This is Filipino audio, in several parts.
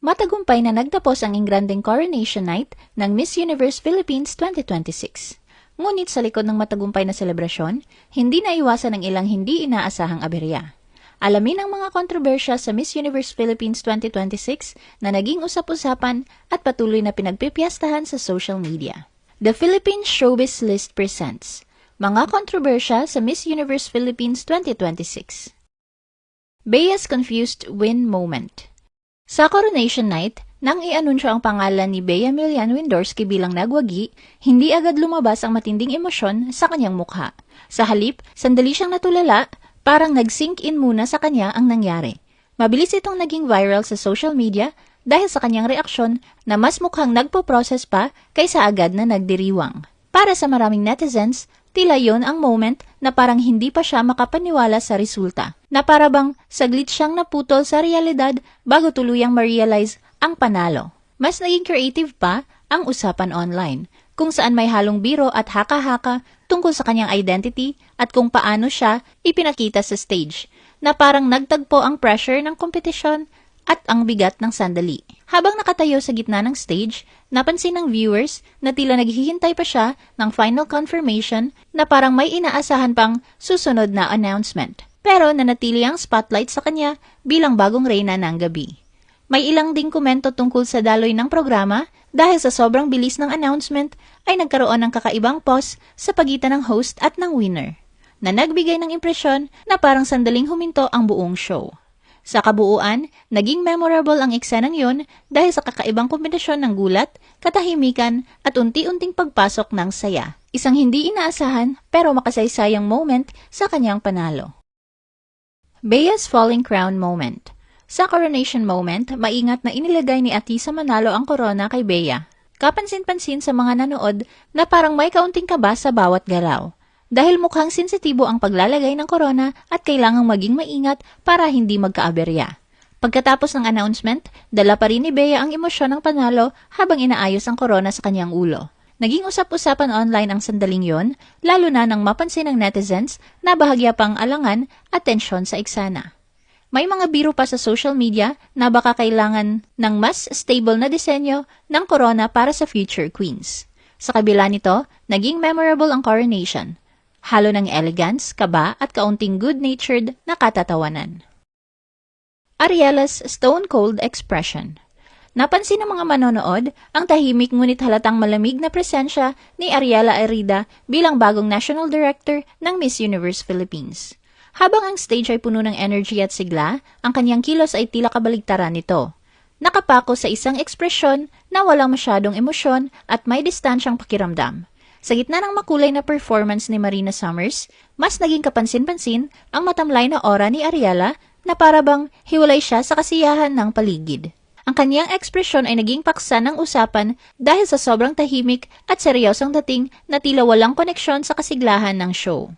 Matagumpay na nagtapos ang ingrandeng coronation night ng Miss Universe Philippines 2026. Ngunit sa likod ng matagumpay na selebrasyon, hindi naiwasan ang ilang hindi inaasahang aberya. Alamin ang mga kontrobersya sa Miss Universe Philippines 2026 na naging usap-usapan at patuloy na pinagpipiyastahan sa social media. The Philippine Showbiz List presents mga kontrobersya sa Miss Universe Philippines 2026. Bea's confused win moment. Sa coronation night, nang i-anunsyo ang pangalan ni Bea Milian Windorski bilang nagwagi, hindi agad lumabas ang matinding emosyon sa kanyang mukha. Sa halip, sandali siyang natulala, parang nag-sink in muna sa kanya ang nangyari. Mabilis itong naging viral sa social media dahil sa kanyang reaksyon na mas mukhang nagpo-process pa kaysa agad na nagdiriwang. Para sa maraming netizens, tila yon ang moment na parang hindi pa siya makapaniwala sa resulta, na para bang saglit siyang naputol sa realidad bago tuluyang ma-realize ang panalo. Mas naging creative pa ang usapan online, kung saan may halong biro at haka-haka tungkol sa kanyang identity at kung paano siya ipinakita sa stage, na parang nagtagpo ang pressure ng kompetisyon at ang bigat ng sandali. Habang nakatayo sa gitna ng stage, napansin ng viewers na tila naghihintay pa siya ng final confirmation na parang may inaasahan pang susunod na announcement. Pero nanatili ang spotlight sa kanya bilang bagong reyna ng gabi. May ilang ding komento tungkol sa daloy ng programa dahil sa sobrang bilis ng announcement ay nagkaroon ng kakaibang pause sa pagitan ng host at ng winner, na nagbigay ng impresyon na parang sandaling huminto ang buong show. Sa kabuuan, naging memorable ang eksenang yon dahil sa kakaibang kombinasyon ng gulat, katahimikan at unti-unting pagpasok ng saya. Isang hindi inaasahan pero makasaysayang moment sa kanyang panalo. Bea's falling crown moment. Sa coronation moment, maingat na inilagay ni Atisa Manalo ang korona kay Bea. Kapansin-pansin sa mga nanood na parang may kaunting kaba sa bawat galaw. Dahil mukhang sensitibo ang paglalagay ng korona at kailangang maging maingat para hindi magkaaberya. Pagkatapos ng announcement, dala pa rin ni Bea ang emosyon ng panalo habang inaayos ang korona sa kanyang ulo. Naging usap-usapan online ang sandaling yon, lalo na nang mapansin ng netizens na bahagya pang alangan at tensyon sa eksena. May mga biro pa sa social media na baka kailangan ng mas stable na disenyo ng korona para sa future queens. Sa kabila nito, naging memorable ang coronation. Halo ng elegance, kaba at kaunting good-natured na katatawanan. Ariela's stone-cold expression. Napansin ng mga manonood ang tahimik ngunit halatang malamig na presensya ni Ariela Arida bilang bagong National Director ng Miss Universe Philippines. Habang ang stage ay puno ng energy at sigla, ang kanyang kilos ay tila kabaligtaran nito. Nakapako sa isang ekspresyon na walang masyadong emosyon at may distansyang pakiramdam. Sa gitna ng makulay na performance ni Marina Summers, mas naging kapansin-pansin ang matamlay na aura ni Ariela na para bang hiwalay siya sa kasiyahan ng paligid. Ang kanyang ekspresyon ay naging paksa ng usapan dahil sa sobrang tahimik at seryosong dating na tila walang koneksyon sa kasiglahan ng show.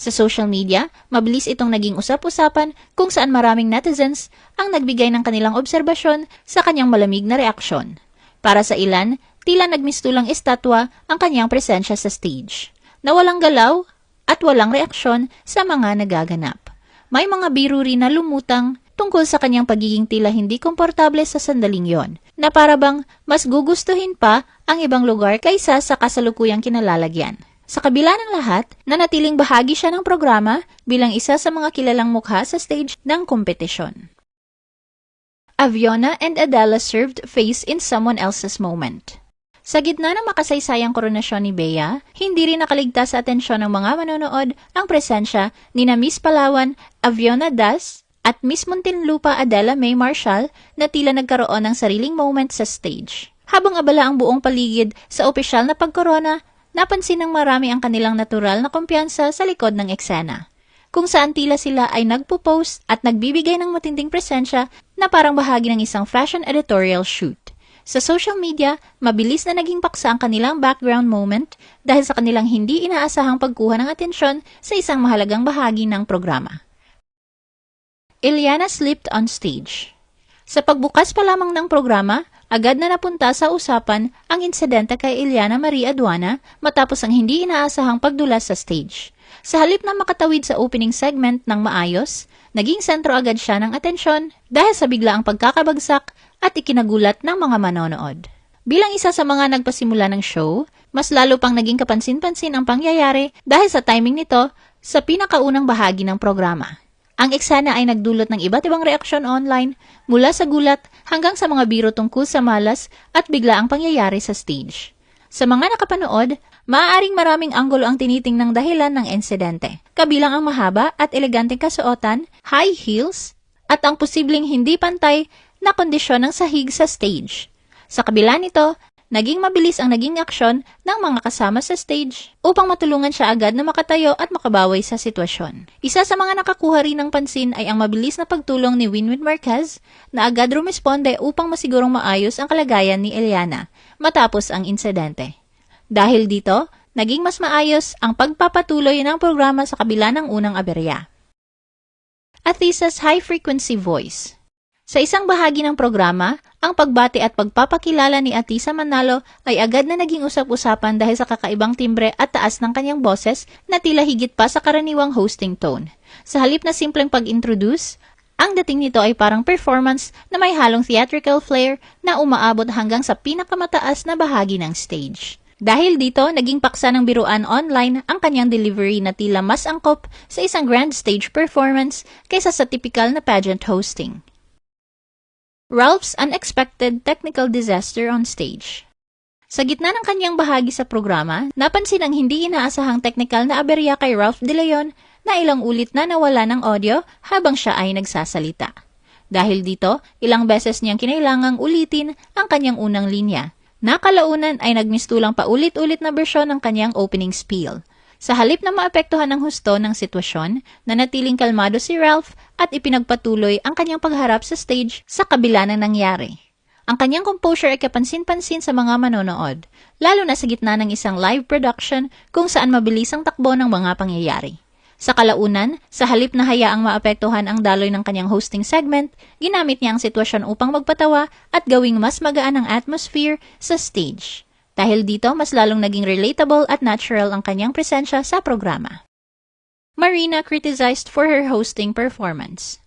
Sa social media, mabilis itong naging usap-usapan kung saan maraming netizens ang nagbigay ng kanilang obserbasyon sa kanyang malamig na reaksyon. Para sa ilan, tila nagmistulang estatwa ang kanyang presensya sa stage, na walang galaw at walang reaksyon sa mga nagaganap. May mga biro rin na lumutang tungkol sa kanyang pagiging tila hindi komportable sa sandaling yon, na para bang mas gugustuhin pa ang ibang lugar kaysa sa kasalukuyang kinalalagyan. Sa kabila ng lahat, nanatiling bahagi siya ng programa bilang isa sa mga kilalang mukha sa stage ng kompetisyon. Aviona and Adela served face in someone else's moment. Sa gitna ng makasaysayang koronasyon ni Bea, hindi rin nakaligtas sa atensyon ng mga manonood ang presensya ni na Miss Palawan, Aviona Das, at Miss Muntinlupa Adela May Marshall na tila nagkaroon ng sariling moment sa stage. Habang abala ang buong paligid sa opisyal na pagkorona, napansin ng marami ang kanilang natural na kumpiyansa sa likod ng eksena, kung saan tila sila ay nagpo-pose at nagbibigay ng matinding presensya na parang bahagi ng isang fashion editorial shoot. Sa social media, mabilis na naging paksa ang kanilang background moment dahil sa kanilang hindi inaasahang pagkuha ng atensyon sa isang mahalagang bahagi ng programa. Iliana slipped on stage. Sa pagbukas pa lamang ng programa, agad na napunta sa usapan ang insidente kay Iliana Marie Aduana matapos ang hindi inaasahang pagdulas sa stage. Sa halip na makatawid sa opening segment ng maayos, naging sentro agad siya ng atensyon dahil sa biglaang pagkakabagsak at ikinagulat ng mga manonood. Bilang isa sa mga nagpasimula ng show, mas lalo pang naging kapansin-pansin ang pangyayari dahil sa timing nito sa pinakaunang bahagi ng programa. Ang eksena ay nagdulot ng iba't ibang reaksyon online mula sa gulat hanggang sa mga biro tungkol sa malas at biglaang pangyayari sa stage. Sa mga nakapanood, maaaring maraming anggulo ang tinitingnang dahilan ng insidente, kabilang ang mahaba at eleganteng kasuotan, high heels, at ang posibleng hindi pantay na kondisyon ng sahig sa stage. Sa kabila nito, naging mabilis ang naging aksyon ng mga kasama sa stage upang matulungan siya agad na makatayo at makabawi sa sitwasyon. Isa sa mga nakakuha rin ng pansin ay ang mabilis na pagtulong ni Winwin Marquez na agad rumisponde upang masigurong maayos ang kalagayan ni Eliana matapos ang insidente. Dahil dito, naging mas maayos ang pagpapatuloy ng programa sa kabila ng unang aberya. Athisa's high-frequency voice. Sa isang bahagi ng programa, ang pagbati at pagpapakilala ni Athisa Manalo ay agad na naging usap-usapan dahil sa kakaibang timbre at taas ng kanyang boses na tila higit pa sa karaniwang hosting tone. Sa halip na simpleng pag-introduce, ang dating nito ay parang performance na may halong theatrical flair na umaabot hanggang sa pinakamataas na bahagi ng stage. Dahil dito, naging paksa ng biruan online ang kanyang delivery na tila mas angkop sa isang grand stage performance kaysa sa typical na pageant hosting. Ralph's unexpected technical disaster on stage. Sa gitna ng kanyang bahagi sa programa, napansin ang hindi inaasahang technical na aberya kay Ralph De Leon na ilang ulit na nawala ng audio habang siya ay nagsasalita. Dahil dito, ilang beses niyang kinailangang ulitin ang kanyang unang linya. Nakalaunan ay nagmistulang paulit-ulit na bersyon ng kanyang opening spiel. Sa halip na maapektuhan ng husto ng sitwasyon, nanatiling kalmado si Ralph at ipinagpatuloy ang kanyang pagharap sa stage sa kabila ng nangyari. Ang kanyang composure ay kapansin-pansin sa mga manonood, lalo na sa gitna ng isang live production kung saan mabilis ang takbo ng mga pangyayari. Sa kalaunan, sa halip na hayaang maapektuhan ang daloy ng kanyang hosting segment, ginamit niya ang sitwasyon upang magpatawa at gawing mas magaan ang atmosphere sa stage. Dahil dito, mas lalong naging relatable at natural ang kanyang presensya sa programa. Marina criticized for her hosting performance.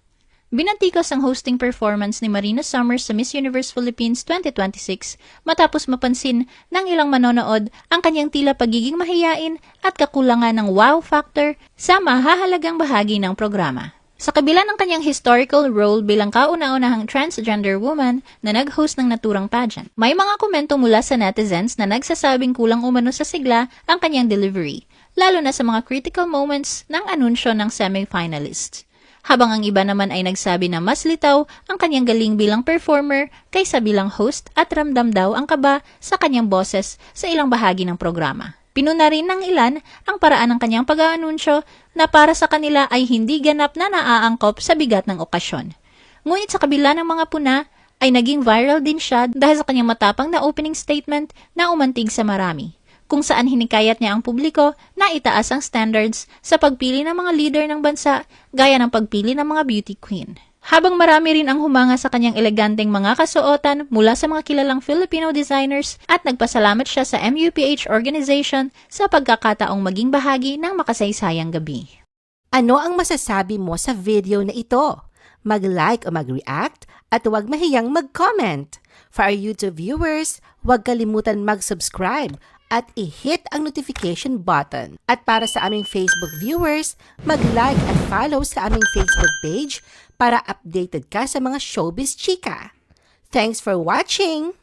Binatikos ang hosting performance ni Marina Summers sa Miss Universe Philippines 2026 matapos mapansin ng ilang manonood ang kanyang tila pagiging mahiyain at kakulangan ng wow factor sa mahahalagang bahagi ng programa. Sa kabila ng kanyang historical role bilang kauna-unahang transgender woman na nag-host ng naturang pageant, may mga komento mula sa netizens na nagsasabing kulang umano sa sigla ang kanyang delivery, lalo na sa mga critical moments ng anunsyo ng semi-finalists. Habang ang iba naman ay nagsabi na mas litaw ang kanyang galing bilang performer kaysa bilang host at ramdam daw ang kaba sa kanyang boses sa ilang bahagi ng programa. Pinuna rin ng ilan ang paraan ng kanyang pag-aanunsyo na para sa kanila ay hindi ganap na naaangkop sa bigat ng okasyon. Ngunit sa kabila ng mga puna, ay naging viral din siya dahil sa kanyang matapang na opening statement na umantig sa marami, kung saan hinikayat niya ang publiko na itaas ang standards sa pagpili ng mga leader ng bansa gaya ng pagpili ng mga beauty queen. Habang marami rin ang humanga sa kanyang eleganteng mga kasuotan mula sa mga kilalang Filipino designers at nagpasalamat siya sa MUPH organization sa pagkakataong maging bahagi ng makasaysayang gabi. Ano ang masasabi mo sa video na ito? Mag-like o mag-react at huwag mahiyang mag-comment. For our YouTube viewers, huwag kalimutan mag-subscribe at i-hit ang notification button. At para sa aming Facebook viewers, mag-like at follow sa aming Facebook page para updated ka sa mga showbiz chika. Thanks for watching!